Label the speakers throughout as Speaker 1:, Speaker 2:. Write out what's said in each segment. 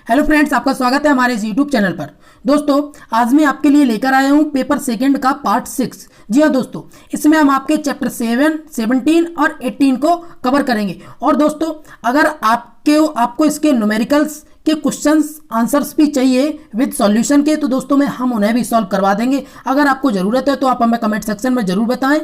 Speaker 1: Hello friends, आपका स्वागत है हमारे इस यूट्यूब चैनल पर। दोस्तों, आज मैं आपके लिए लेकर आया हूं पेपर सेकंड का पार्ट 6। जी हाँ दोस्तों, इसमें हम आपके चैप्टर 7, 17 और 18 को कवर करेंगे। और दोस्तों, अगर आपको इसके न्यूमेरिकल्स के क्वेश्चंस आंसर्स भी चाहिए विद सॉल्यूशन के, तो दोस्तों हम उन्हें भी सॉल्व करवा देंगे। अगर आपको ज़रूरत है तो आप हमें कमेंट सेक्शन में ज़रूर बताएं।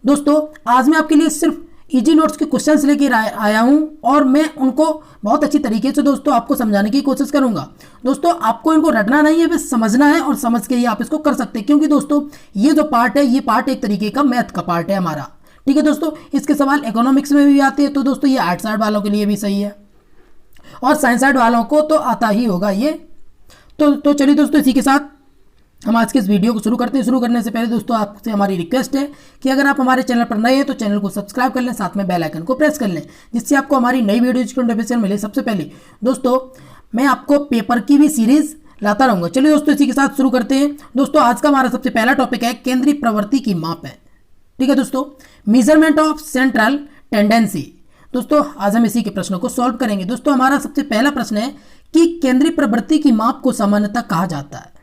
Speaker 1: दोस्तों, आज मैं आपके लिए सिर्फ इजी नोट्स के क्वेश्चंस लेकर आया हूं और मैं उनको बहुत अच्छी तरीके से दोस्तों आपको समझाने की कोशिश करूंगा। दोस्तों, आपको इनको रटना नहीं है, बस समझना है और समझ के ही आप इसको कर सकते हैं। क्योंकि दोस्तों, ये जो पार्ट है, ये पार्ट एक तरीके का मैथ का पार्ट है हमारा। ठीक है दोस्तों, इसके सवाल इकोनॉमिक्स में भी आते हैं, तो दोस्तों ये आर्ट्स साइड वालों के लिए भी सही है और साइंस साइड वालों को तो आता ही होगा ये। तो चलिए दोस्तों, इसी के साथ हम आज के इस वीडियो को शुरू करते हैं। शुरू करने से पहले दोस्तों आपसे हमारी रिक्वेस्ट है कि अगर आप हमारे चैनल पर नए हैं तो चैनल को सब्सक्राइब कर लें, साथ में बेल आइकन को प्रेस कर लें, जिससे आपको हमारी नई वीडियोज की नोटिफिकेशन मिले सबसे पहले। दोस्तों, मैं आपको पेपर की भी सीरीज लाता रहूँगा। चलिए दोस्तों, इसी के साथ शुरू करते हैं। दोस्तों, आज का हमारा सबसे पहला टॉपिक है केंद्रीय प्रवृत्ति की माप है। ठीक है दोस्तों, मेजरमेंट ऑफ सेंट्रल टेंडेंसी। दोस्तों, आज हम इसी के प्रश्नों को सॉल्व करेंगे। दोस्तों, हमारा सबसे पहला प्रश्न है कि केंद्रीय प्रवृत्ति की माप को सामान्यतः कहा जाता है।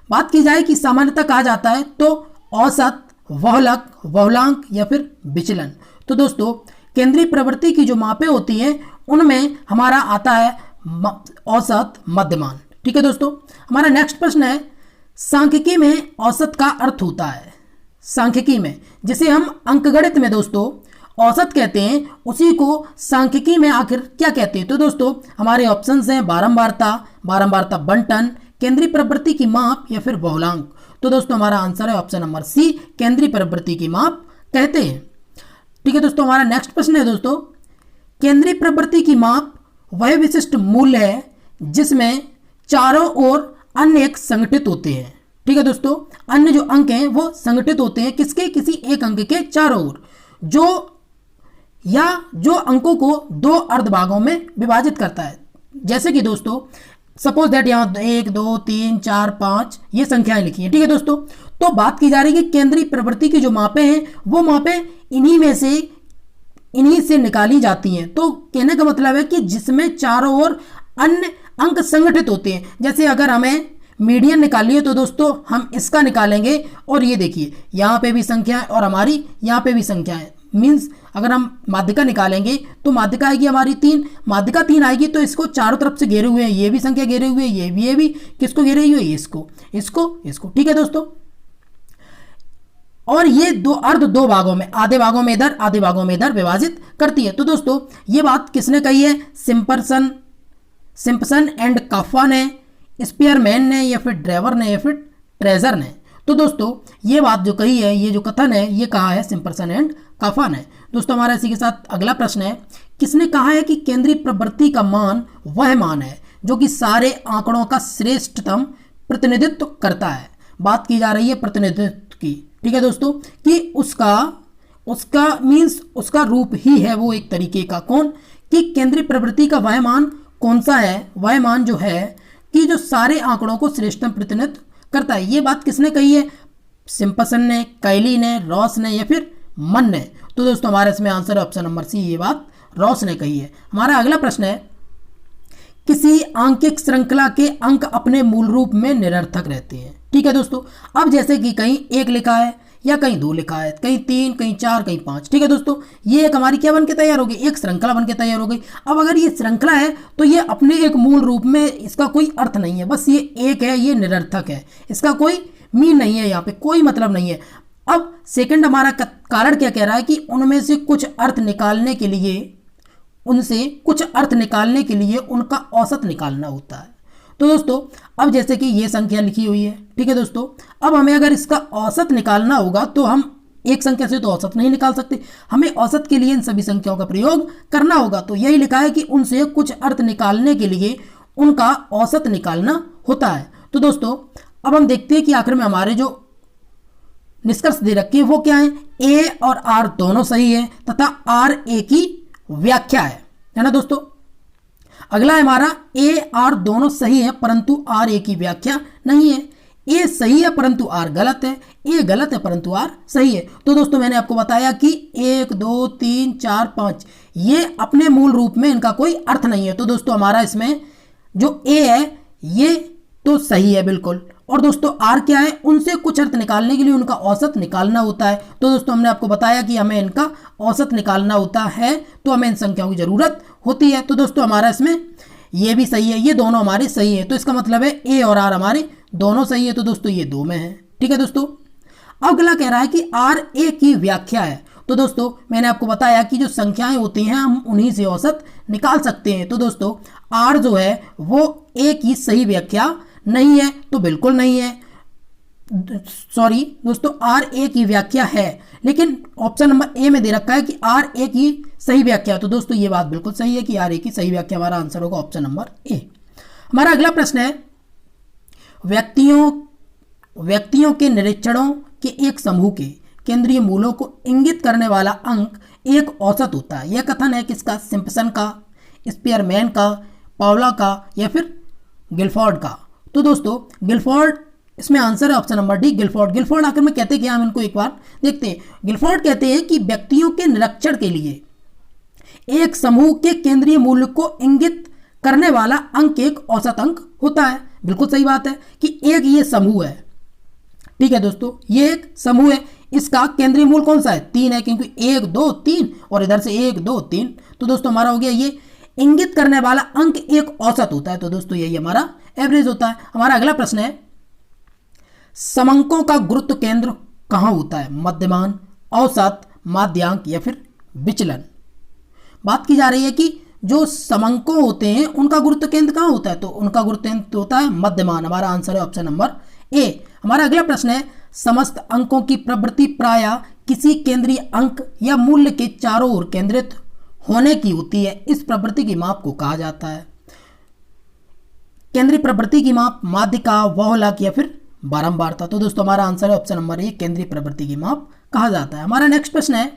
Speaker 1: बात की जाए कि सामान्यतः कहा जाता है तो औसत, बहुलक, बहुलांक या फिर विचलन। तो दोस्तों, केंद्रीय प्रवृत्ति की जो मापें होती हैं उनमें हमारा आता है औसत, मध्यमान। ठीक है दोस्तों, हमारा नेक्स्ट प्रश्न है सांख्यिकी में औसत का अर्थ होता है। सांख्यिकी में, जिसे हम अंकगणित में दोस्तों औसत कहते हैं, उसी को सांख्यिकी में आखिर क्या कहते हैं? तो दोस्तों, हमारे ऑप्शंस हैं बारंबारता, बंटन, केंद्रीय प्रवृत्ति की माप या फिर बहुलांक। तो दोस्तों, हमारा आंसर है ऑप्शन नंबर सी, केंद्रीय प्रवृत्ति की माप कहते हैं। ठीक है दोस्तों, हमारा नेक्स्ट प्रश्न है दोस्तों, केंद्रीय प्रवृत्ति की माप वह विशिष्ट मूल्य है जिसमें चारों ओर अन्य एक संगठित होते हैं। ठीक है दोस्तों, अन्य जो अंक हैं वो संगठित होते हैं किसके? किसी एक अंक के चारों ओर, जो अंकों को दो अर्धभागों में विभाजित करता है। जैसे कि दोस्तों, सपोज दैट यहाँ 1, 2, 3, 4, 5 ये संख्याएं लिखी हैं। ठीक है दोस्तों, तो बात की जा रही है कि केंद्रीय प्रवृत्ति की जो मापें हैं वो मापें इन्हीं से निकाली जाती हैं। तो कहने का मतलब है कि जिसमें चारों ओर अन्य अंक संगठित होते हैं। जैसे अगर हमें मीडियन निकालिए तो दोस्तों हम इसका निकालेंगे और ये देखिए यहाँ पे भी संख्या है और हमारी यहाँ पे भी संख्या है। मीन्स अगर हम माध्यिका निकालेंगे तो माध्यिका आएगी हमारी 3, माध्यिका 3 आएगी तो इसको चारों तरफ से घेरे हुए हैं, ये भी संख्या घेरे हुए हैं, ये भी किसको घेरे हुए? इसको। ठीक है दोस्तों, और ये दो भागों में, आधे भागों में इधर, आधे भागों में इधर विभाजित करती है। तो दोस्तों, ये बात किसने कही है? सिम्पसन एंड काफा ने, स्पीयरमैन ने या फिर ड्रेवर ने या फिर ट्रेजर ने। तो दोस्तों, ये बात जो कही है, ये जो कथन है, ये कहा है सिम्पसन एंड काफा ने। दोस्तों, हमारा इसी के साथ अगला प्रश्न है, किसने कहा है कि केंद्रीय प्रवृत्ति का मान वह मान है जो कि सारे आंकड़ों का श्रेष्ठतम प्रतिनिधित्व करता है? बात की जा रही है प्रतिनिधित्व की। ठीक है दोस्तों, कि उसका मीन्स उसका रूप ही है वो एक तरीके का। कौन? कि केंद्रीय प्रवृत्ति का वह मान कौन सा है? वह मान जो है कि जो सारे आंकड़ों को श्रेष्ठतम प्रतिनिधित्व करता है। ये बात किसने कही है? सिम्पसन ने, कैली ने, रॉस ने या फिर मन ने। तो दोस्तों, हमारे इसमें आंसर है ऑप्शन नंबर सी, ये बात रॉस ने कही है। हमारा अगला प्रश्न है, किसी आंकिक श्रृंखला के अंक अपने मूल रूप में निरर्थक रहते हैं। ठीक है दोस्तों, अब जैसे कि कहीं 1 लिखा है या कहीं 2 लिखा है, कहीं 3, कहीं 4, कहीं 5। ठीक है दोस्तों, ये एक हमारी क्या बन के तैयार हो गई? एक श्रृंखला बन के तैयार हो गई। अब अगर ये श्रृंखला है तो ये अपने एक मूल रूप में, इसका कोई अर्थ नहीं है, बस ये एक है, ये निरर्थक है, इसका कोई मीन नहीं है, यहाँ पे कोई मतलब नहीं है। अब सेकंड हमारा कारण क्या कह रहा है कि उनमें से कुछ अर्थ निकालने के लिए उनका औसत निकालना होता है। तो दोस्तों, अब जैसे कि ये संख्या लिखी हुई है, ठीक है दोस्तों, अब हमें अगर इसका औसत निकालना होगा तो हम एक संख्या से तो औसत नहीं निकाल सकते, हमें औसत के लिए इन सभी संख्याओं का प्रयोग करना होगा। तो यही लिखा है कि उनसे कुछ अर्थ निकालने के लिए उनका औसत निकालना होता है। तो दोस्तों, अब हम देखते हैं कि आखिर में हमारे जो निष्कर्ष दे रखे हैं वो क्या है? ए और आर दोनों सही है तथा आर ए की व्याख्या है ना दोस्तों। अगला है हमारा ए आर दोनों सही है परंतु आर ए की व्याख्या नहीं है। ए सही है परंतु आर गलत है, ए गलत है परंतु आर सही है। तो दोस्तों मैंने आपको बताया कि 1 2 3 4 5 ये अपने मूल रूप में इनका कोई अर्थ नहीं है। तो दोस्तों हमारा इसमें जो ए है ये तो सही है बिल्कुल, और दोस्तों आर क्या है, उनसे कुछ अर्थ निकालने के लिए उनका औसत निकालना होता है। तो दोस्तों हमने आपको बताया कि हमें इनका औसत निकालना होता है, तो हमें इन संख्याओं की जरूरत होती है। तो दोस्तों हमारा इसमें ये भी सही है, ये दोनों हमारे सही है, तो इसका मतलब है ए और आर हमारे दोनों सही है। तो दोस्तों ये 2 में है। ठीक है दोस्तों, अब अगला कह रहा है कि आर ए की व्याख्या है। तो दोस्तों मैंने आपको बताया कि जो संख्याएं होती हैं हम उन्हीं से औसत निकाल सकते हैं। तो दोस्तों आर जो है वो ए की सही व्याख्या नहीं है, तो बिल्कुल नहीं है। सॉरी दोस्तों, आर ए की व्याख्या है, लेकिन ऑप्शन नंबर ए में दे रखा है कि आर ए की सही व्याख्या। तो दोस्तों ये बात बिल्कुल सही है कि आर ए की सही व्याख्या, हमारा आंसर होगा ऑप्शन नंबर ए। हमारा अगला प्रश्न है, व्यक्तियों के निरीक्षणों के एक समूह के केंद्रीय मूलों को इंगित करने वाला अंक एक औसत होता है। यह कथन है किसका? सिम्पसन का, स्पीयरमैन का, पावला का या फिर गिलफोर्ड का? तो दोस्तों गिलफोर्ड, इसमें आंसर है option number D Guilford. Guilford आखिर में कहते हैं कि हम इनको एक बार देखते हैं। गिलफोर्ड कहते हैं कि व्यक्तियों के निरीक्षण के लिए एक समूह के केंद्रीय मूल्य को इंगित करने वाला अंक एक औसत अंक होता है। बिल्कुल सही बात है कि एक ये समूह है। ठीक है दोस्तों, ये एक समूह है, इसका केंद्रीय मूल कौन सा है? 3 है, क्योंकि 1 2 3 और इधर से 1 2 3। तो दोस्तों हमारा हो गया ये इंगित करने वाला अंक एक औसत होता है। तो दोस्तों यही हमारा एवरेज होता है। हमारा अगला प्रश्न है, समंकों का गुरुत्व केंद्र कहाँ होता है? मध्यमान, औसत, माध्यांक या फिर विचलन? बात की जा रही है कि जो समंकों होते हैं उनका गुरुत्व केंद्र कहाँ होता है? तो उनका गुरुत्व केंद्र होता है मध्यमान। हमारा आंसर है ऑप्शन नंबर ए। हमारा अगला प्रश्न है, समस्त अंकों की प्रवृत्ति प्रायः किसी केंद्रीय अंक या मूल्य के चारों ओर केंद्रित होने की होती है। इस प्रवृत्ति की माप को कहा जाता है? केंद्रीय प्रवृत्ति की माप माध्यिका, बहुलक या फिर बारंबारता? तो दोस्तों हमारा आंसर है ऑप्शन नंबर ए, केंद्रीय प्रवृत्ति की माप कहा जाता है। हमारा नेक्स्ट प्रश्न है,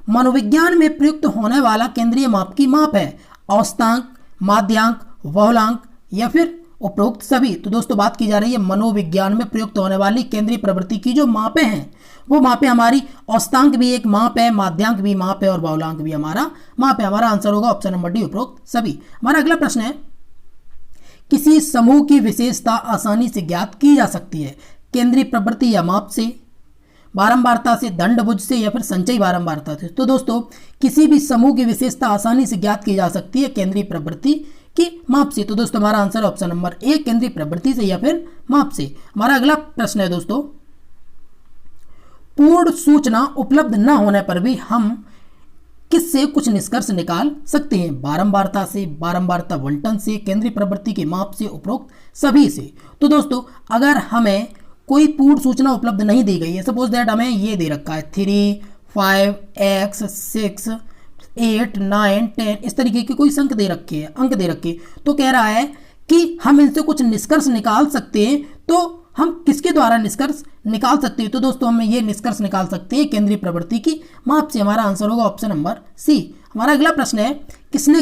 Speaker 1: मनोविज्ञान में प्रयुक्त होने वाला केंद्रीय माप की माप है औसतांक, माध्यांक, बहुलांक या फिर उपरोक्त सभी? तो दोस्तों बात की जा रही है मनोविज्ञान में प्रयुक्त होने वाली केंद्रीय प्रवृत्ति की जो मापें हैं वो मापें हमारी औसतांक भी एक माप है, माध्यांक भी माप है और बहुलांक भी हमारा माप है। हमारा आंसर होगा ऑप्शन नंबर डी, उपरोक्त सभी। हमारा अगला प्रश्न है, किसी समूह की विशेषता आसानी से ज्ञात की जा सकती है केंद्रीय प्रवृत्ति या माप से, बारंबारता से, दंडभुज से या फिर संचयी बारंबारता से? तो दोस्तों किसी भी समूह की विशेषता आसानी से ज्ञात की जा सकती है केंद्रीय प्रवृत्ति की माप से। तो दोस्तों हमारा आंसर ऑप्शन नंबर ए, केंद्रीय प्रवृत्ति से या फिर माप से। हमारा अगला प्रश्न है दोस्तों, पूर्ण सूचना उपलब्ध न होने पर भी हम किससे कुछ निष्कर्ष निकाल सकते हैं? बारंबारता से, बारंबारता बंटन से, केंद्रीय प्रवृत्ति के माप से, उपरोक्त सभी से? तो दोस्तों अगर हमें कोई पूर्ण सूचना उपलब्ध नहीं दी गई है, सपोज दैट हमें ये दे रखा है 3 5 x 6 8 9 10, इस तरीके के कोई अंक दे रखे, तो कह रहा है कि हम इनसे कुछ निष्कर्ष निकाल सकते हैं। तो हम किसके द्वारा निष्कर्ष निकाल सकते हैं? तो दोस्तों हम ये निष्कर्ष निकाल सकते हैं केंद्रीय प्रवृत्ति की माप से। हमारा आंसर होगा ऑप्शन नंबर सी। हमारा अगला प्रश्न है, किसने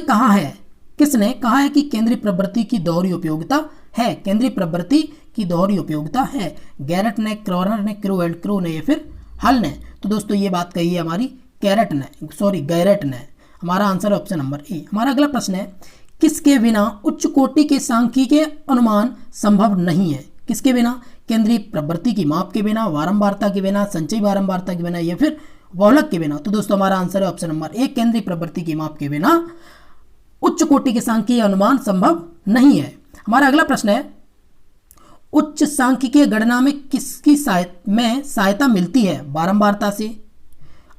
Speaker 1: कहा है कि केंद्रीय प्रवृत्ति की दोहरी उपयोगिता है? केंद्रीय प्रवृत्ति की दोहरी उपयोगिता है? गैरेट ने, क्रॉनर ने, क्रो एंड क्रो ने या फिर हल ने? तो दोस्तों ये बात कही है हमारी गैरेट ने। हमारा आंसर ऑप्शन नंबर ए। हमारा अगला प्रश्न है, किसके बिना उच्च कोटि के सांख्यिकीय अनुमान संभव नहीं है? किसके बिना? केंद्रीय प्रवृत्ति की माप के बिना, बारंबारता के बिना, संचयी बारंबारता के बिना या फिर बहुलक के बिना? तो दोस्तों हमारा आंसर है ऑप्शन नंबर ए, केंद्रीय प्रवृत्ति की माप के बिना उच्च कोटि के सांख्यिकीय अनुमान संभव नहीं है। हमारा अगला प्रश्न है, उच्च सांख्यिकीय गणना में किसकी सहायता मिलती है? बारंबारता से,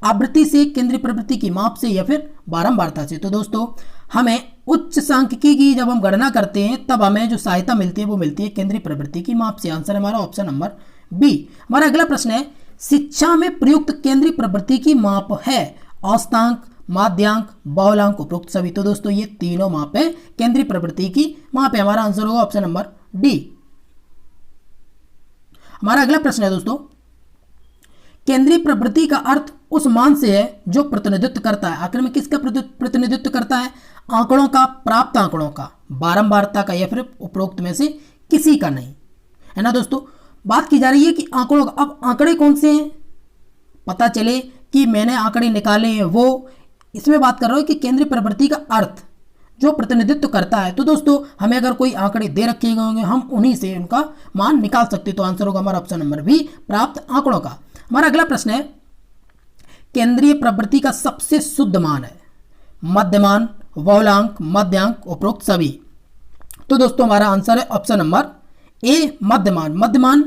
Speaker 1: आवृत्ति से, केंद्रीय प्रवृत्ति की माप से या फिर बारंबारता से? तो दोस्तों हमें उच्च सांख्यिकी की जब हम गणना करते हैं तब हमें जो सहायता मिलती है वो मिलती है केंद्रीय प्रवृत्ति की माप से। आंसर हमारा ऑप्शन नंबर बी। हमारा अगला प्रश्न है, शिक्षा में प्रयुक्त केंद्रीय प्रवृत्ति की माप है औसतांक, माध्यांक, बहुलांक, उपरोक्त सभी? तो दोस्तों ये तीनों माप है केंद्रीय प्रवृत्ति की माप है। हमारा आंसर होगा ऑप्शन नंबर डी। हमारा अगला प्रश्न है दोस्तों, केंद्रीय प्रवृत्ति का अर्थ उस मान से है जो प्रतिनिधित्व करता है। आखिर में किसका प्रतिनिधित्व करता है? आंकड़ों का, प्राप्त आंकड़ों का, बारंबारता का या फिर उपरोक्त में से किसी का नहीं? है ना दोस्तों। बात की जा रही है कि आंकड़ों का, अब आंकड़े कौन से हैं पता चले कि मैंने आंकड़े निकाले हैं वो, इसमें बात कर रहा हूँ कि केंद्रीय प्रवृत्ति का अर्थ जो प्रतिनिधित्व करता है। तो दोस्तों हमें अगर कोई आंकड़े दे रखे गए होंगे हम उन्हीं से उनका मान निकाल सकते हैं। तो आंसर होगा हमारा ऑप्शन नंबर बी, प्राप्त आंकड़ों का। हमारा अगला प्रश्न है, केंद्रीय प्रवृत्ति का सबसे शुद्ध मान है मध्यमान, बहुलांक, मध्यांक, उपरोक्त सभी। तो दोस्तों हमारा आंसर है ऑप्शन नंबर ए, मध्यमान। मध्यमान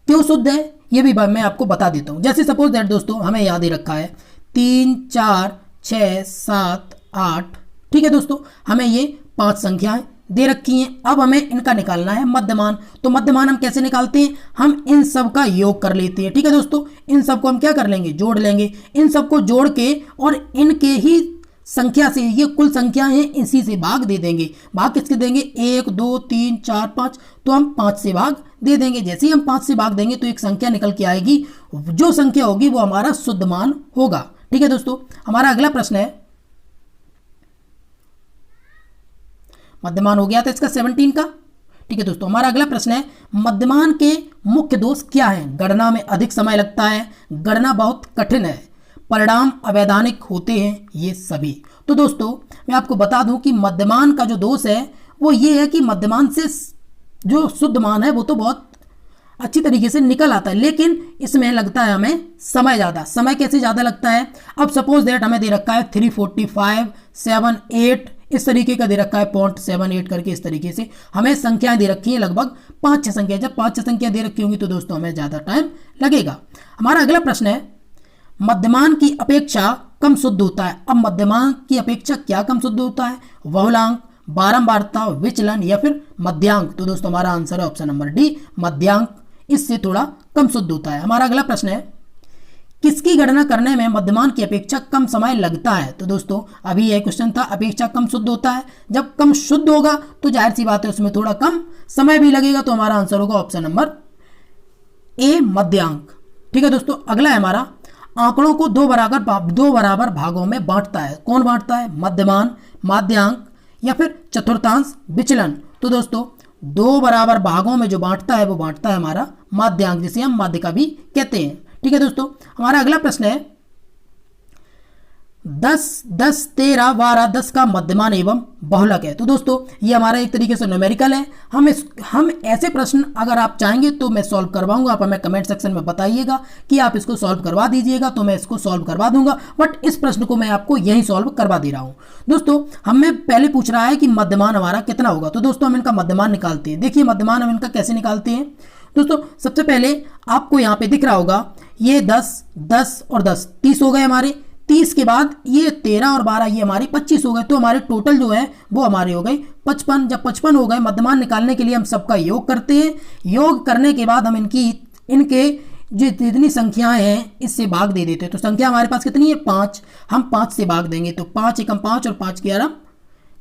Speaker 1: क्यों शुद्ध है ये भी मैं आपको बता देता हूं। जैसे सपोज दैट दोस्तों हमें याद ही रखा है 3, 4, 6, 7, 8, ठीक है दोस्तों, हमें ये 5 संख्याएं दे रखी हैं। अब हमें इनका निकालना है मध्यमान। तो मध्यमान हम कैसे निकालते हैं, हम इन सब का योग कर लेते हैं। ठीक है दोस्तों, इन सब को हम क्या कर लेंगे, जोड़ लेंगे। इन सब को जोड़ के और इनके ही संख्या से, ये कुल संख्या है, इसी से भाग दे देंगे। भाग किसके देंगे, 1, 2, 3, 4, 5, तो हम 5 से भाग दे देंगे। जैसे ही हम 5 से भाग देंगे तो एक संख्या निकल के आएगी, जो संख्या होगी वो हमारा शुद्ध मान होगा। ठीक है दोस्तों, हमारा अगला प्रश्न है, मध्यमान हो गया था इसका 17 का। ठीक है दोस्तों, हमारा अगला प्रश्न है, मध्यमान के मुख्य दोष क्या हैं। गणना में अधिक समय लगता है, गणना बहुत कठिन है, परिणाम अवैधानिक होते हैं, ये सभी। तो दोस्तों मैं आपको बता दूं कि मध्यमान का जो दोष है वो ये है कि मध्यमान से जो शुद्ध मान है वो तो बहुत अच्छी तरीके से निकल आता है, लेकिन इसमें लगता है हमें समय ज़्यादा। समय कैसे ज़्यादा लगता है, अब सपोज दैट हमें दे रखा है 345, 7, 8 इस तरीके का दे रखा है, 0.78 करके इस तरीके से हमें संख्याएं दे रखी हैं, लगभग 5-6 संख्या। जब 5-6 संख्या दे रखी होंगी तो दोस्तों हमें ज़्यादा टाइम लगेगा। हमारा अगला प्रश्न है, मध्यमान की अपेक्षा कम शुद्ध होता है। अब मध्यमान की अपेक्षा क्या कम शुद्ध होता है, बहुलांक, बारंबारता, विचलन या फिर मध्यांक। तो दोस्तों हमारा आंसर है ऑप्शन नंबर डी, मध्यांक, इससे थोड़ा कम शुद्ध होता है। हमारा अगला प्रश्न है, किसकी गणना करने में मध्यमान की अपेक्षा कम समय लगता है। तो दोस्तों अभी यह क्वेश्चन था, अपेक्षा कम शुद्ध होता है, जब कम शुद्ध होगा तो जाहिर सी बात है उसमें थोड़ा कम समय भी लगेगा। तो हमारा आंसर होगा ऑप्शन नंबर ए, मध्यांक। ठीक है दोस्तों, अगला है हमारा, आंकड़ों को दो बराबर भागों में बांटता है। कौन बांटता है, मध्यमान, माध्यांक या फिर चतुर्थांश, विचलन। तो दोस्तों 2 बराबर भागों में जो बांटता है वो बांटता है हमारा माध्यांक, जिसे हम माध्यिका भी कहते हैं। ठीक है दोस्तों, हमारा अगला प्रश्न है, 10, 10, 13, 12, 10 का मध्यमान एवं बहुलक है। तो दोस्तों ये हमारा एक तरीके से न्यूमेरिकल है। हम ऐसे प्रश्न अगर आप चाहेंगे तो मैं सॉल्व करवाऊंगा, आप हमें कमेंट सेक्शन में बताइएगा कि आप इसको सॉल्व करवा दीजिएगा, तो मैं इसको सॉल्व करवा दूंगा। बट इस प्रश्न को मैं आपको यही सॉल्व करवा दे रहा हूं। दोस्तों हमें पहले पूछ रहा है कि मध्यमान हमारा कितना होगा। तो दोस्तों हम इनका मध्यमान निकालते हैं। देखिए मध्यमान हम इनका कैसे निकालते हैं। दोस्तों सबसे पहले आपको यहाँ पे दिख रहा होगा, ये 10, 10 और 10 30 हो गए हमारे। 30 के बाद ये 13 और 12 ये हमारे 25 हो गए। तो हमारे टोटल जो है वो हमारे हो गए 55। जब 55 हो गए, मध्यमान निकालने के लिए हम सबका योग करते हैं। योग करने के बाद हम इनके जो जितनी संख्याएं हैं इससे भाग दे देते हैं। तो संख्या हमारे पास कितनी है, 5। हम 5 से भाग देंगे तो 5 एकम 5 और 5 11,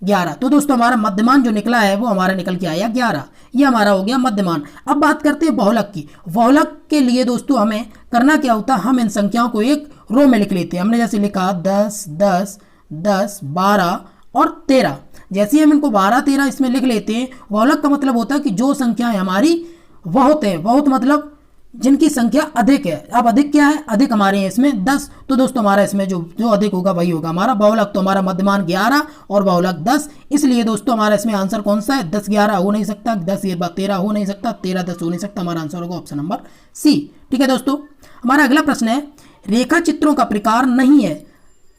Speaker 1: 11। तो दोस्तों हमारा मध्यमान जो निकला है वो हमारा निकल के आया 11। ये हमारा हो गया मध्यमान। अब बात करते हैं बहुलक की। बहुलक के लिए दोस्तों हमें करना क्या होता है, हम इन संख्याओं को एक रो में लिख लेते हैं। हमने जैसे लिखा 10, 10, 10, 12 और 13। जैसे ही हम इनको 12, 13 इसमें लिख लेते हैं, बहुलक का मतलब होता है कि जो संख्याएं हमारी बहुत है, बहुत मतलब जिनकी संख्या अधिक है। अब अधिक क्या है, अधिक हमारे हैं इसमें 10। तो दोस्तों हमारा इसमें जो अधिक होगा वही होगा हमारा बहुलक। तो हमारा मध्यमान 11 और बहुलक 10। इसलिए दोस्तों हमारा इसमें आंसर कौन सा है, 10, 11 हो नहीं सकता, 10, 13 हो नहीं सकता, 13, 10 हो नहीं सकता। हमारा आंसर होगा ऑप्शन नंबर सी। ठीक है दोस्तों, हमारा अगला प्रश्न है, रेखा चित्रों का प्रकार नहीं है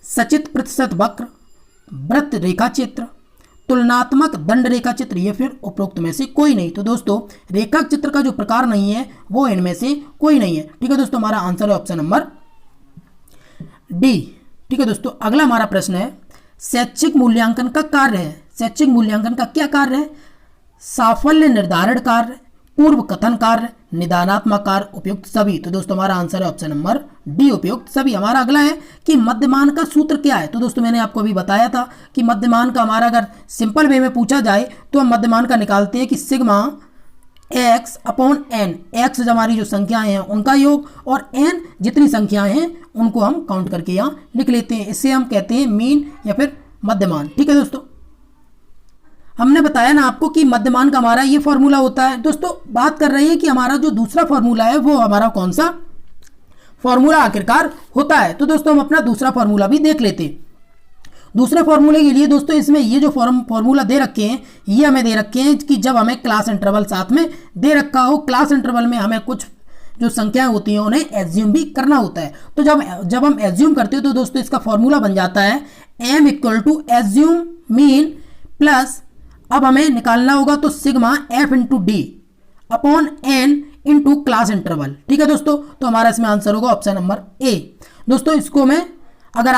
Speaker 1: सचित्र प्रतिशत वक्र, वृत्त रेखा चित्र, तुलनात्मक दंड रेखा चित्र या फिर उपरोक्त में से कोई नहीं। तो दोस्तों रेखा चित्र का जो प्रकार नहीं है वो इनमें से कोई नहीं है। ठीक है दोस्तों, हमारा आंसर है ऑप्शन नंबर डी। ठीक है दोस्तों, अगला हमारा प्रश्न है, शैक्षिक मूल्यांकन का कार्य है। शैक्षिक मूल्यांकन का क्या कार्य है, साफल्य निर्धारण कार्य, पूर्व कथन कार्य, निदानात्मक कार्य, उपयुक्त सभी। तो दोस्तों हमारा आंसर है ऑप्शन नंबर डी, उपयुक्त सभी। हमारा अगला है कि मध्यमान का सूत्र क्या है। तो दोस्तों मैंने आपको अभी बताया था कि मध्यमान का हमारा अगर सिंपल वे में पूछा जाए तो हम मध्यमान का निकालते हैं कि sigma x upon n। x जो हमारी जो संख्याएं हैं उनका योग और n जितनी संख्याएं हैं उनको हम काउंट करके यहाँ लिख लेते हैं। इससे हम कहते हैं मीन या फिर मध्यमान। ठीक है दोस्तों, हमने बताया ना आपको कि मध्यमान का हमारा ये फॉर्मूला होता है। दोस्तों बात कर रहे हैं कि हमारा जो दूसरा फॉर्मूला है वो हमारा कौन सा फॉर्मूला आखिरकार होता है। तो दोस्तों हम अपना दूसरा फॉर्मूला भी देख लेते हैं। दूसरे फॉर्मूले के लिए दोस्तों इसमें ये जो फॉर्मूला दे रखे हैं ये हमें दे रखे हैं कि जब हमें क्लास इंटरवल साथ में दे रखा हो, क्लास इंटरवल में हमें कुछ जो संख्याएं होती हैं उन्हें एज्यूम भी करना होता है। तो जब हम एज्यूम करते हैं तो दोस्तों इसका फॉर्मूला बन जाता है m equal to assume mean plus, अब हमें निकालना होगा तो sigma f into d upon n into class interval. ठीक है दोस्तों, तो हमारा इसमें आंसर होगा ऑप्शन नंबर ए। दोस्तों इसको मैं अगर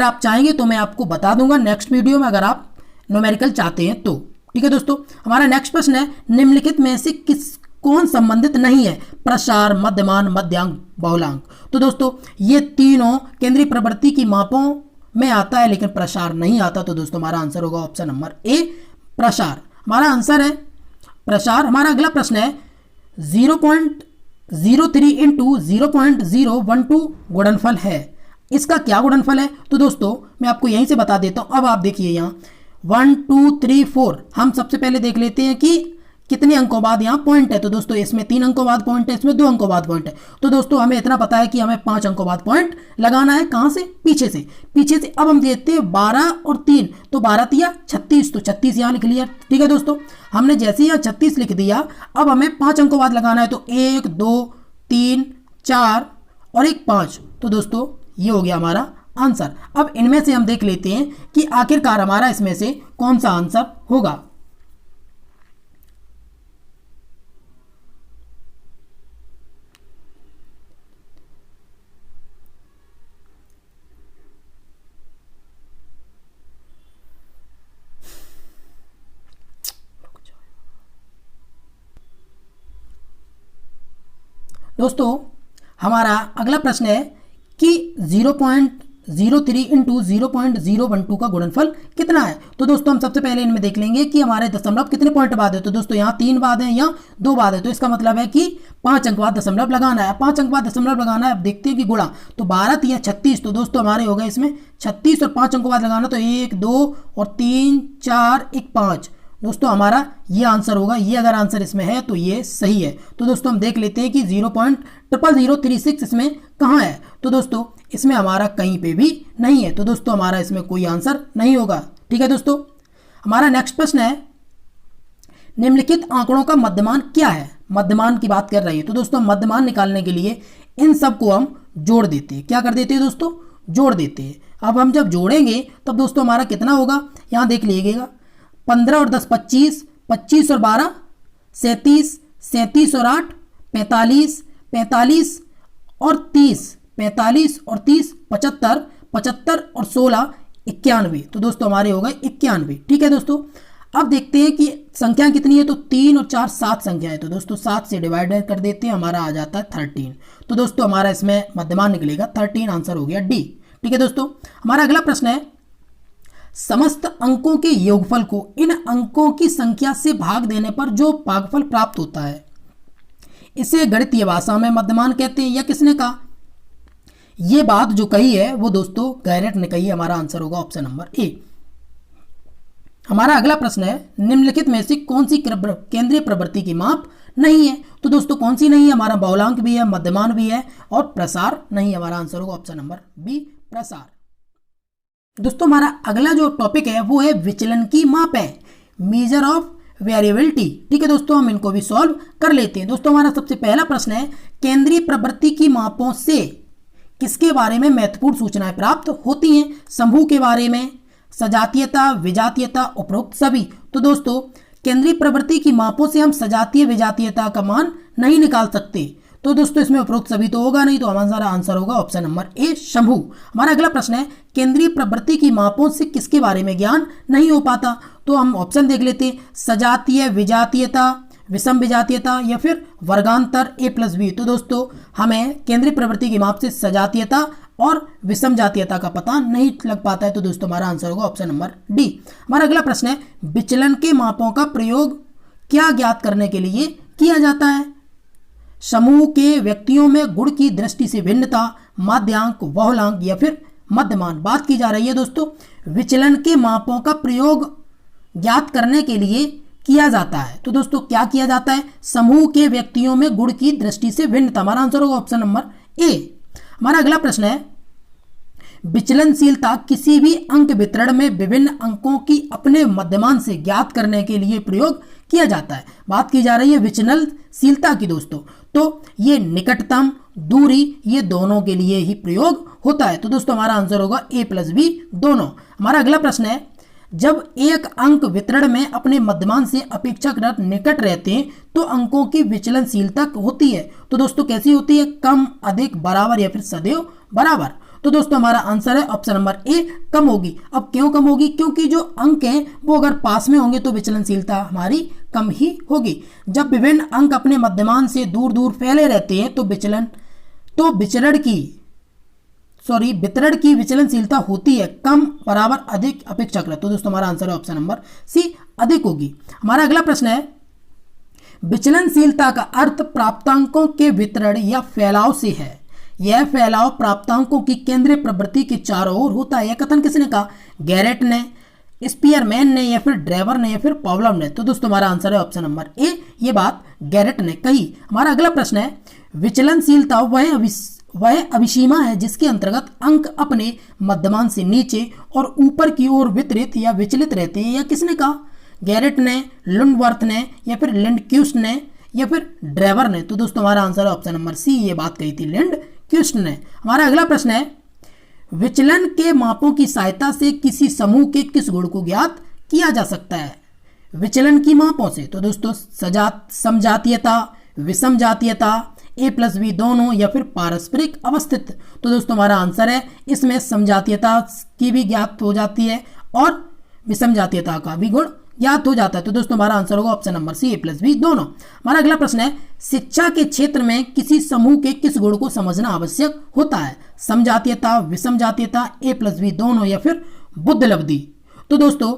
Speaker 1: आप चाहेंगे तो मैं आपको बता दूंगा नेक्स्ट वीडियो में, अगर आप न्यूमेरिकल चाहते हैं तो। ठीक है दोस्तों, हमारा नेक्स्ट प्रश्न है निम्नलिखित में से कौन संबंधित नहीं है, प्रसार, मध्यमान, मध्यांक, बहुलांक। तो दोस्तों ये तीनों केंद्रीय प्रवृत्ति की मापों में आता है लेकिन प्रसार नहीं आता। तो दोस्तों हमारा आंसर होगा ऑप्शन नंबर ए, प्रसार हमारा आंसर है प्रसार। हमारा अगला प्रश्न है 0.03 इंटू 0.012 गुणनफल है, इसका क्या गुणनफल है। तो दोस्तों मैं आपको यहीं से बता देता हूं। अब आप देखिए यहाँ 1 2 3 4, हम सबसे पहले देख लेते हैं कि कितने अंकों बाद यहाँ पॉइंट है। तो दोस्तों इसमें 3 अंकों बाद पॉइंट है, इसमें 2 अंकों बाद पॉइंट है। तो दोस्तों हमें इतना पता है कि हमें 5 अंकों बाद पॉइंट लगाना है। कहाँ से? पीछे से। अब हम देखते हैं 12 और 3, तो 12 तिया 36, तो 36 यहाँ लिख लिया। ठीक है दोस्तों, हमने जैसे यहाँ 36 लिख दिया, अब हमें 5 अंकों बाद लगाना है। तो 1 2 3 4 और 1 5। तो दोस्तों ये हो गया हमारा आंसर। अब इनमें से हम देख लेते हैं कि आखिरकार हमारा इसमें से कौन सा आंसर होगा। दोस्तों हमारा अगला प्रश्न है कि 0.03 इंटू 0.012 का गुणनफल कितना है। तो दोस्तों हम सबसे पहले इनमें देख लेंगे कि हमारे दशमलव कितने पॉइंट बाद है। तो दोस्तों यहाँ 3 बाद है, यहाँ 2 बाद है, तो इसका मतलब है कि 5 अंक बाद दशमलव लगाना है। 5 अंक बाद दशमलव लगाना है। अब देखते हैं कि गुणा, तो 12 या 36, तो दोस्तों हमारे हो गए इसमें 36 और 5 अंकों बाद लगाना, तो 1 2 और 3 4 1 5। दोस्तों हमारा ये आंसर होगा। ये अगर आंसर इसमें है तो ये सही है। तो दोस्तों हम देख लेते हैं कि 0.00036 इसमें कहाँ है। तो दोस्तों इसमें हमारा कहीं पे भी नहीं है। तो दोस्तों हमारा इसमें कोई आंसर नहीं होगा। ठीक है दोस्तों, हमारा नेक्स्ट प्रश्न है निम्नलिखित आंकड़ों का मध्यमान क्या है। मध्यमान की बात कर रही है। तो दोस्तों मध्यमान निकालने के लिए इन सब को हम जोड़ देते हैं। क्या कर देते हैं दोस्तों? जोड़ देते हैं। अब हम जब जोड़ेंगे तब दोस्तों हमारा कितना होगा, यहाँ देख लीजिएगा। 15 और 10 25, 25 और 12 37, 37 और 8 45, 45 और 30, 45 और 30 75, 75 और 16 91। तो दोस्तों हमारे हो गए 91। ठीक है दोस्तों, अब देखते हैं कि संख्या कितनी है। तो 3 और 4 7 संख्या है। तो दोस्तों 7 से डिवाइड कर देते हैं, हमारा आ जाता है 13। तो दोस्तों हमारा इसमें मध्यमान निकलेगा 13, आंसर हो गया डी। ठीक है दोस्तों, हमारा अगला प्रश्न है समस्त अंकों के योगफल को इन अंकों की संख्या से भाग देने पर जो भागफल प्राप्त होता है इसे गणितीय भाषा में मध्यमान कहते हैं। या किसने कहा? ये बात जो कही है वो दोस्तों गैरेट ने कही है। हमारा आंसर होगा ऑप्शन नंबर ए। हमारा अगला प्रश्न है निम्नलिखित में से कौन सी केंद्रीय प्रवृत्ति की माप नहीं है। तो दोस्तों कौन सी नहीं है? हमारा बहुलांक भी है, मध्यमान भी है और प्रसार नहीं है। हमारा आंसर होगा ऑप्शन नंबर बी, प्रसार। दोस्तों हमारा अगला जो टॉपिक है वो है विचलन की माप है, मेजर ऑफ वेरिएबिलिटी। ठीक है दोस्तों, हम इनको भी सॉल्व कर लेते हैं। दोस्तों हमारा सबसे पहला प्रश्न है केंद्रीय प्रवृत्ति की मापों से किसके बारे में महत्वपूर्ण सूचनाएं प्राप्त होती हैं। समूह के बारे में, सजातीयता, विजातीयता, उपरोक्त सभी। तो दोस्तों केंद्रीय प्रवृत्ति की मापों से हम सजातीय विजातीयता का मान नहीं निकाल सकते। तो दोस्तों इसमें उपरोक्त सभी तो होगा नहीं, तो हमारा आंसर होगा ऑप्शन नंबर ए, समूह। हमारा अगला प्रश्न है केंद्रीय प्रवृत्ति की मापों से किसके बारे में ज्ञान नहीं हो पाता। तो हम ऑप्शन देख लेते हैं, सजातीय विजातीयता, विषम विजातीयता या फिर वर्गांतर a प्लस बी। तो दोस्तों हमें केंद्रीय प्रवृत्ति की माप से सजातीयता और विषम जातीयता का पता नहीं लग पाता है। तो दोस्तों हमारा आंसर होगा ऑप्शन नंबर डी। हमारा अगला प्रश्न है विचलन के मापों का प्रयोग क्या ज्ञात करने के लिए किया जाता है। समूह के व्यक्तियों में गुण की दृष्टि से भिन्नता, माध्यांक, बहुलांक या फिर मध्यमान। बात की जा रही है दोस्तों विचलन के मापों का प्रयोग ज्ञात करने के लिए किया जाता है। तो दोस्तों क्या किया जाता है? समूह के व्यक्तियों में गुण की दृष्टि से भिन्नता। हमारा आंसर होगा ऑप्शन नंबर ए। हमारा अगला प्रश्न है, विचलनशीलता किसी भी अंक वितरण में विभिन्न अंकों की अपने मध्यमान से ज्ञात करने के लिए प्रयोग किया जाता है। बात की जा रही है विचलनशीलता की दोस्तों, तो ये निकटतम, दूरी, ये दोनों के लिए ही प्रयोग होता है। तो दोस्तों हमारा आंसर होगा ए प्लस बी दोनों। हमारा अगला प्रश्न है, जब एक अंक वितरण में अपने मध्यमान से अपेक्षाकृत निकट रहते हैं तो अंकों की विचलनशीलता होती है। तो दोस्तों कैसी होती है? कम, अधिक, बराबर या फिर सदैव बराबर। तो दोस्तों हमारा आंसर है ऑप्शन नंबर ए, कम होगी। अब क्यों कम होगी? क्योंकि जो अंक हैं वो अगर पास में होंगे तो विचलनशीलता हमारी कम ही होगी। जब विभिन्न अंक अपने मध्यमान से दूर दूर फैले रहते हैं तो वितरण की विचलनशीलता होती है कम, बराबर, अधिक, अपेक्षाकृत। तो दोस्तों हमारा आंसर है ऑप्शन नंबर सी, अधिक होगी। हमारा अगला प्रश्न है, विचलनशीलता का अर्थ प्राप्तांकों के वितरण या फैलाव से है। यह फैलाव प्राप्तांकों की केंद्रीय प्रवृत्ति के चारों ओर होता है। यह कथन किसने कहा? गैरेट ने, स्पीयरमैन ने, या फिर ड्रेवर ने, या फिर पॉवलोव ने। तो दोस्तों हमारा आंसर है ऑप्शन नंबर ए, ये बात गैरेट ने कही। हमारा अगला प्रश्न है, विचलनशीलता वह अभिसीमा है जिसके अंतर्गत अंक अपने मध्यमान से नीचे और ऊपर की ओर वितरित या विचलित रहते हैं। यह किसने कहा? गैरेट ने, लुंडवर्थ ने, या फिर लिंडक्यूस्ट ने, या फिर ड्रेवर ने। तो दोस्तों हमारा आंसर है ऑप्शन नंबर सी, ये बात कही थी लिंडक्यूस्ट ने। हमारा अगला प्रश्न है, विचलन के मापों की सहायता से किसी समूह के किस गुण को ज्ञात किया जा सकता है? विचलन की मापों से। तो दोस्तों समजातीयता, विषम जातीयता, ए प्लस बी दोनों, या फिर पारस्परिक अवस्थित। तो दोस्तों हमारा आंसर है इसमें समजातीयता की भी ज्ञात हो जाती है और विषम जातीयता का भी गुण ज्ञात हो जाता है। तो दोस्तों हमारा आंसर होगा ऑप्शन नंबर सी, ए प्लस बी दोनों। हमारा अगला प्रश्न है, शिक्षा के क्षेत्र में किसी समूह के किस गुण को समझना आवश्यक होता है? समजातीयता, विषम जातीयता, ए प्लस बी दोनों, या फिर बुद्धिलब्धि। तो दोस्तों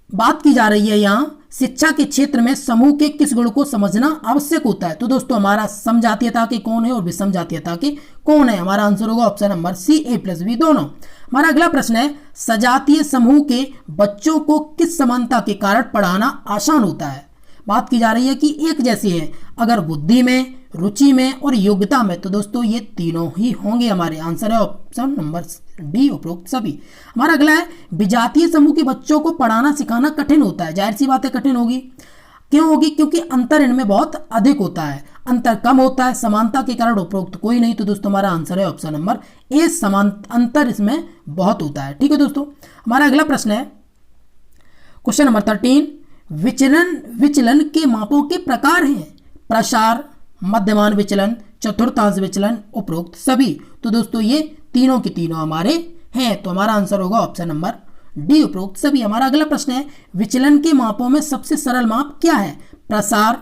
Speaker 1: बात की जा रही है यहाँ शिक्षा के क्षेत्र में समूह के किस गुण को समझना आवश्यक होता है। तो दोस्तों हमारा समजातीयता के कौन है और विषम जातीयता के कौन है? हमारा आंसर होगा ऑप्शन नंबर सी, ए प्लस बी दोनों। हमारा अगला प्रश्न है, सजातीय समूह के बच्चों को किस समानता के कारण पढ़ाना आसान होता है? बात की जा रही है कि एक जैसे हैं अगर बुद्धि में, रुचि में और योग्यता में। तो दोस्तों ये तीनों ही होंगे। हमारे आंसर है ऑप्शन नंबर डी, उपरोक्त सभी। हमारा अगला है, विजातीय समूह के बच्चों को पढ़ाना सिखाना कठिन होता है। जाहिर सी बात है कठिन होगी। क्यों होगी? क्योंकि अंतर इनमें बहुत अधिक होता है, अंतर कम होता है। समानता के कारण उपरोक्त कोई नहीं। तो दोस्तों हमारा आंसर है ऑप्शन नंबर ए, समान अंतर इसमें बहुत होता है। ठीक है दोस्तों। हमारा अगला प्रश्न है क्वेश्चन नंबर 13, विचलन के मापों के प्रकार हैं। प्रसार, मध्यमान विचलन, चतुर्थांश विचलन, उपरोक्त सभी। तो दोस्तों ये तीनों के तीनों हमारे हैं। तो हमारा आंसर होगा ऑप्शन नंबर डी, उपरोक्त सभी। हमारा अगला प्रश्न है, विचलन के मापों में सबसे सरल माप क्या है? प्रसार,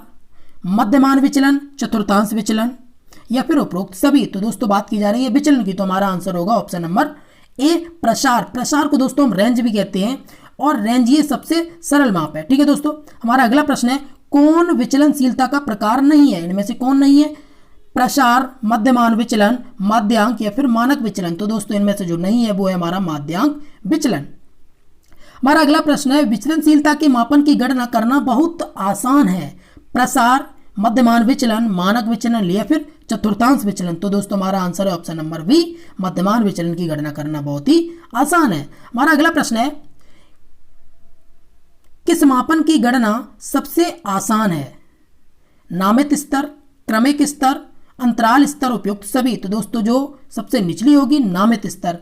Speaker 1: मध्यमान विचलन, चतुर्थांश विचलन, या फिर उपरोक्त सभी। तो दोस्तों बात की जा रही है विचलन की, तो हमारा आंसर होगा ऑप्शन नंबर ए, प्रसार। प्रसार को दोस्तों हम रेंज भी कहते हैं और रेंज ये सबसे सरल माप है। ठीक है दोस्तों। हमारा अगला प्रश्न है, कौन विचलनशीलता का प्रकार नहीं है? इनमें से कौन नहीं है? प्रसार, मध्यमान विचलन, माध्यांक, या फिर मानक विचलन। तो दोस्तों इनमें से जो नहीं है वो है हमारा माध्यांक विचलन। हमारा अगला प्रश्न है, विचलनशीलता के मापन की गणना करना बहुत आसान है। प्रसार, मध्यमान विचलन, मानक विचलन, या फिर चतुर्थांश विचलन। तो दोस्तों हमारा आंसर है ऑप्शन नंबर बी, मध्यमान विचलन की गणना करना बहुत ही आसान है। हमारा अगला प्रश्न है, किस मापन की गणना सबसे आसान है? नामित स्तर, क्रमिक स्तर, अंतराल स्तर, उपयुक्त सभी। तो दोस्तों जो सबसे निचली होगी नामित स्तर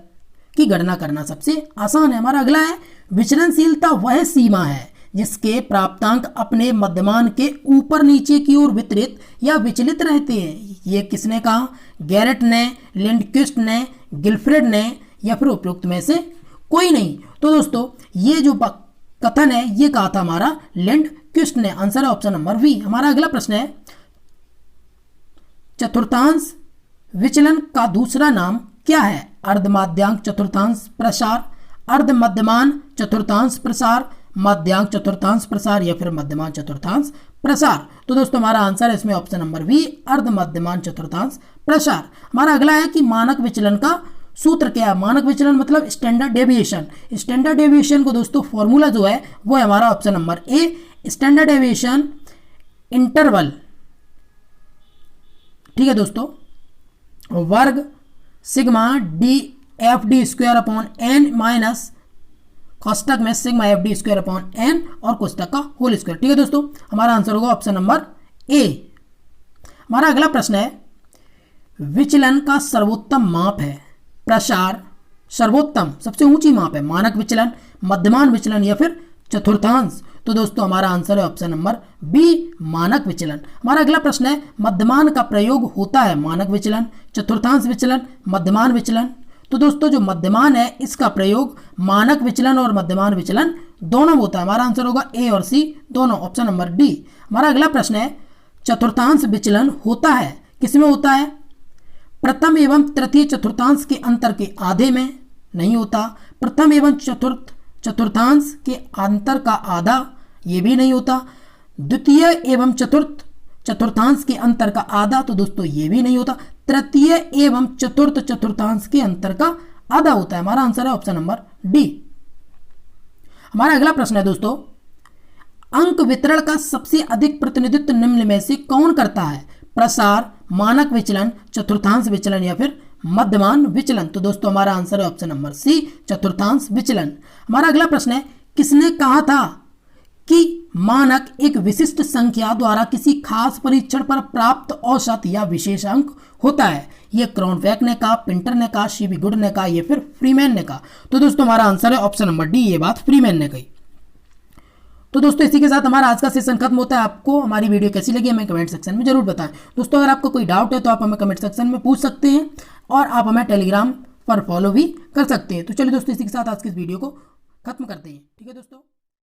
Speaker 1: की गणना करना सबसे आसान है। हमारा अगला है, विचलनशीलता वह सीमा है जिसके प्राप्तांक अपने मध्यमान के ऊपर नीचे की ओर वितरित या विचलित रहते हैं। ये किसने कहा? गैरेट ने, लिंडक्विस्ट ने, गिलफ्रेड ने, या फिर उपयुक्त में से कोई नहीं। तो दोस्तों ये जो कथन है ये कहा था हमारा लिंडक्विस्ट ने। आंसर है ऑप्शन नंबर बी। हमारा अगला प्रश्न है, चतुर्थांश विचलन का दूसरा नाम क्या है? अर्धमाध्यांक चतुर्थांश प्रसार, अर्धमध्यमान चतुर्थांश प्रसार, माध्यांक चतुर्थांश प्रसार, या फिर मध्यमान चतुर्थांश प्रसार। तो दोस्तों हमारा आंसर है इसमें ऑप्शन नंबर बी, अर्धमध्यमान चतुर्थांश प्रसार। हमारा अगला है कि मानक विचलन का सूत्र क्या है? मानक विचलन मतलब स्टैंडर्ड डेविएशन। स्टैंडर्ड डेविएशन को दोस्तों फॉर्मूला जो है वो है हमारा option number A, standard deviation interval, ठीक है दोस्तों, वर्ग sigma D F D square upon N minus कोष्टक में sigma F D square upon N और कोष्टक का होल स्क्वायर। ठीक है दोस्तों, हमारा आंसर होगा ऑप्शन नंबर ए। हमारा अगला प्रश्न है, विचलन का सर्वोत्तम माप है प्रसार, सर्वोत्तम सबसे ऊंची माप है मानक विचलन, मध्यमान विचलन या फिर चतुर्थांश। तो दोस्तों हमारा आंसर है ऑप्शन नंबर बी, मानक विचलन। हमारा अगला प्रश्न है, मध्यमान का प्रयोग होता है मानक विचलन, चतुर्थांश विचलन, मध्यमान विचलन। तो दोस्तों जो मध्यमान है इसका प्रयोग मानक विचलन और मध्यमान विचलन दोनों होता है। हमारा आंसर होगा ए और सी दोनों, ऑप्शन नंबर डी। हमारा अगला प्रश्न है, चतुर्थांश विचलन होता है किसमें होता है? प्रथम एवं तृतीय चतुर्थांश के अंतर के आधे में नहीं होता, प्रथम एवं चतुर्थांश के अंतर का आधा ये भी नहीं होता, द्वितीय एवं चतुर्थांश के अंतर का आधा तो दोस्तों ये भी नहीं होता, तृतीय एवं चतुर्थ चतुर्थांश के अंतर का आधा होता है। हमारा आंसर है ऑप्शन नंबर डी। हमारा अगला प्रश्न है दोस्तों, अंक वितरण का सबसे अधिक प्रतिनिधित्व निम्न में से कौन करता है? प्रसार, मानक विचलन, चतुर्थांश विचलन या फिर मध्यमान विचलन। तो दोस्तों हमारा आंसर है ऑप्शन नंबर सी, चतुर्थांश विचलन। हमारा अगला प्रश्न है, किसने कहा था कि मानक एक विशिष्ट संख्या द्वारा किसी खास परीक्षण पर प्राप्त औसत या विशेष अंक होता है? ये क्रोनफेक ने कहा, पिंटर ने कहा, सी बी गुड ने कहा, या फिर फ्रीमैन ने कहा। तो दोस्तों हमारा आंसर है ऑप्शन नंबर डी, ये बात फ्रीमैन ने कही। तो दोस्तों इसी के साथ हमारा आज का सेशन खत्म होता है। आपको हमारी वीडियो कैसी लगी हमें कमेंट सेक्शन में जरूर बताएं। दोस्तों अगर आपको कोई डाउट है तो आप हमें कमेंट सेक्शन में पूछ सकते हैं और आप हमें टेलीग्राम पर फॉलो भी कर सकते हैं। तो चलिए दोस्तों इसी के साथ आज की इस वीडियो को खत्म करते हैं। ठीक है दोस्तों।